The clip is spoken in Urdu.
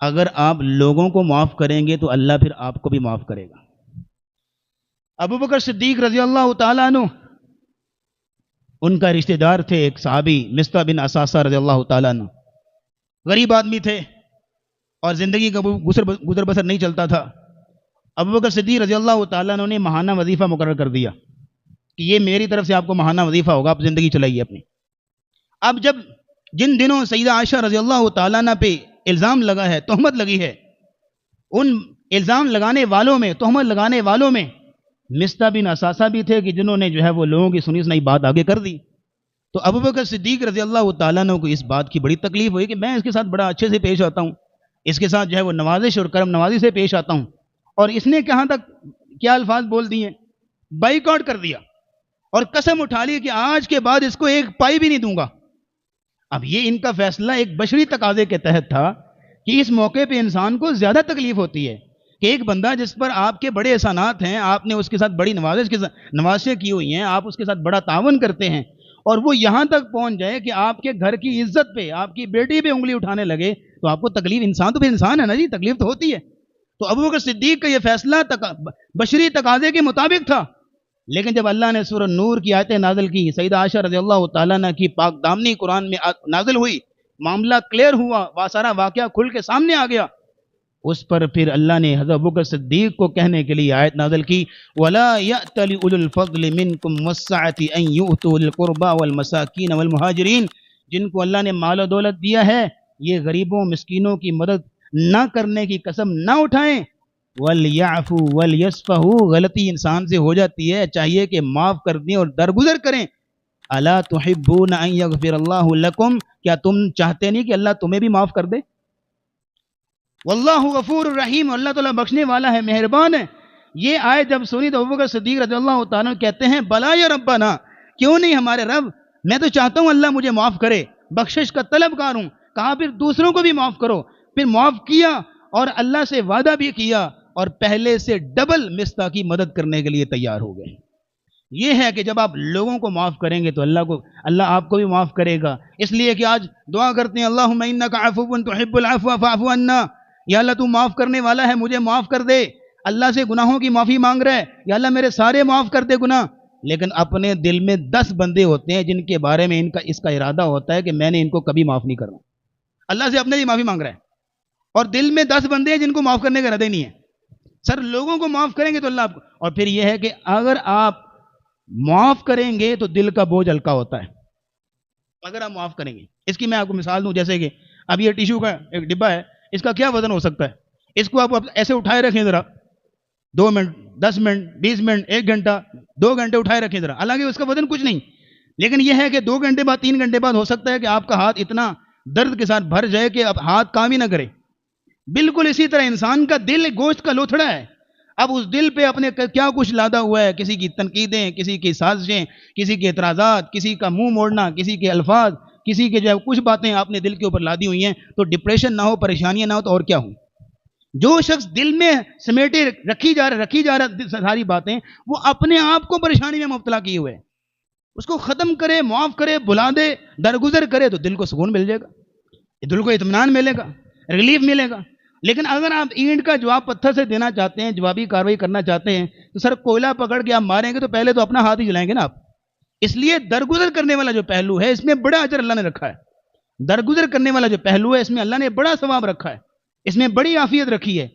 اگر آپ لوگوں کو معاف کریں گے تو اللہ پھر آپ کو بھی معاف کرے گا۔ ابو بکر صدیق رضی اللہ تعالیٰ عنہ، ان کا رشتہ دار تھے ایک صحابی مصطح بن اساسہ رضی اللہ تعالیٰ عنہ، غریب آدمی تھے اور زندگی کا گزر بسر نہیں چلتا تھا۔ ابو بکر صدیق رضی اللہ تعالیٰ عنہ نے ماہانہ وظیفہ مقرر کر دیا کہ یہ میری طرف سے آپ کو ماہانہ وظیفہ ہوگا، آپ زندگی چلائیے اپنی۔ اب جن دنوں سیدہ عائشہ رضی اللہ تعالیٰ عنہ پہ الزام لگا ہے، تہمت لگی ہے، ان الزام لگانے والوں میں، تہمت لگانے والوں میں مصطح بن اساسہ بھی تھے کہ جنہوں نے جو ہے وہ لوگوں کی سنی سنائی بات آگے کر دی۔ تو ابو بکر صدیق رضی اللہ تعالیٰ عنہ کو اس بات کی بڑی تکلیف ہوئی کہ میں اس کے ساتھ بڑا اچھے سے پیش آتا ہوں، اس کے ساتھ جو ہے وہ نوازش اور کرم نوازی سے پیش آتا ہوں، اور اس نے کہاں تک کیا الفاظ بول دیے، بائیکاٹ کر دیا اور قسم اٹھا لی کہ آج کے بعد اس کو ایک پائی بھی نہیں دوں گا۔ اب یہ ان کا فیصلہ ایک بشری تقاضے کے تحت تھا کہ اس موقع پہ انسان کو زیادہ تکلیف ہوتی ہے کہ ایک بندہ جس پر آپ کے بڑے احسانات ہیں، آپ نے اس کے ساتھ بڑی نوازشیں کی ہوئی ہیں، آپ اس کے ساتھ بڑا تعاون کرتے ہیں، اور وہ یہاں تک پہنچ جائے کہ آپ کے گھر کی عزت پہ، آپ کی بیٹی پہ انگلی اٹھانے لگے، تو آپ کو تکلیف، انسان تو پھر انسان ہے نا جی، تکلیف تو ہوتی ہے۔ تو ابو بکر صدیق کا یہ فیصلہ بشری تقاضے کے مطابق تھا، لیکن جب اللہ نے سورہ نور کی آیتیں نازل کی، سیدہ عائشہ رضی اللہ تعالیٰ عنہ کی پاک دامنی قرآن میں نازل ہوئی، معاملہ کلیئر ہوا، سارا واقعہ کھل کے سامنے آ گیا، اس پر پھر اللہ نے حضرت ابو بکر صدیق کو کہنے کے لیے آیت نازل کی، وَلَا يَأْتَلِ أُولُو الْفَضْلِ مِنْكُمْ وَالسَّعَةِ أَنْ يُؤْتُوا ذِي الْقُرْبَى وَالْمَسَاكِينَ وَالْمُهَاجِرِينَ، جن کو اللہ نے مال و دولت دیا ہے یہ غریبوں مسکینوں کی مدد نہ کرنے کی قسم نہ اٹھائیں، وَلْيَعْفُوا وَلْيَصْفَحُوا، غلطی انسان سے ہو جاتی ہے، چاہیے کہ معاف کر دیں اور درگزر کریں۔ أَلَا تُحِبُّونَ أَن يَغْفِرَ اللَّهُ لَكُمْ، کیا تم چاہتے نہیں کہ اللہ تمہیں بھی معاف کر دے؟ واللہ غفور الرحیم، اللہ تعالیٰ بخشنے والا ہے، مہربان ہے۔ یہ آیت جب سنی تو ابو بکر صدیق رضی اللہ تعالیٰ کہتے ہیں، بلا یا ربنا، کیوں نہیں ہمارے رب، میں تو چاہتا ہوں اللہ مجھے معاف کرے، بخشش کا طلبگار ہوں۔ کہا پھر دوسروں کو بھی معاف کرو، پھر معاف کیا اور اللہ سے وعدہ بھی کیا اور پہلے سے ڈبل مصطح کی مدد کرنے کے لیے تیار ہو گئے۔ یہ ہے کہ جب آپ لوگوں کو معاف کریں گے تو اللہ آپ کو بھی معاف کرے گا، اس لیے کہ آج دعا کرتے ہیں، اللہم انک عفو تحب العفو فاعف عنا، یا اللہ تو معاف کرنے والا ہے، مجھے معاف کر دے۔ اللہ سے گناہوں کی معافی مانگ رہا ہے، یا اللہ میرے سارے معاف کر دے گناہ، لیکن اپنے دل میں 10 بندے ہوتے ہیں جن کے بارے میں اس کا ارادہ ہوتا ہے کہ میں نے ان کو کبھی معاف نہیں کرنا، اللہ سے اپنے لیے معافی مانگ رہا ہے، اور دل میں 10 بندے ہیں جن کو معاف کرنے کا ارادہ ہی نہیں ہے۔ سر لوگوں کو معاف کریں گے تو اللہ آپ کو، اور پھر یہ ہے کہ اگر آپ معاف کریں گے تو دل کا بوجھ ہلکا ہوتا ہے، اگر آپ معاف کریں گے۔ اس کی میں آپ کو مثال دوں، جیسے کہ اب یہ ٹیشو کا ایک ڈبہ ہے، اس کا کیا وزن ہو سکتا ہے؟ اس کو آپ ایسے اٹھائے رکھیں ذرا 2 منٹ 10 منٹ 20 منٹ 1 گھنٹہ 2 گھنٹے اٹھائے رکھیں ذرا، حالانکہ اس کا وزن کچھ نہیں، لیکن یہ ہے کہ 2 گھنٹے بعد 3 گھنٹے بعد ہو سکتا ہے کہ آپ کا ہاتھ اتنا درد کے ساتھ بھر جائے کہ اب ہاتھ کام ہی نہ کرے۔ بالکل اسی طرح انسان کا دل گوشت کا لوتھڑا ہے، اب اس دل پہ اپنے کیا کچھ لادا ہوا ہے، کسی کی تنقیدیں، کسی کی سازشیں، کسی کے اعتراضات، کسی کا منہ موڑنا، کسی کے الفاظ، کسی کے جو ہے کچھ باتیں آپ نے دل کے اوپر لادی ہوئی ہیں، تو ڈپریشن نہ ہو، پریشانیاں نہ ہو تو اور کیا ہوں۔ جو شخص دل میں سمیٹے رکھی جا رہا ساری باتیں، وہ اپنے آپ کو پریشانی میں مبتلا کیے ہوئے، اس کو ختم کرے، معاف کرے، بلا دے، درگزر کرے تو دل کو سکون مل جائے گا، دل کو اطمینان ملے گا، ریلیف ملے گا۔ لیکن اگر آپ اینٹ کا جواب پتھر سے دینا چاہتے ہیں، جوابی کارروائی کرنا چاہتے ہیں، تو سر کوئلہ پکڑ کے آپ ماریں گے تو پہلے تو اپنا ہاتھ ہی جلائیں گے نا آپ۔ اس لیے درگزر کرنے والا جو پہلو ہے، اس میں بڑا اجر اللہ نے رکھا ہے۔ درگزر کرنے والا جو پہلو ہے، اس میں اللہ نے بڑا ثواب رکھا ہے، اس میں بڑی عافیت رکھی ہے۔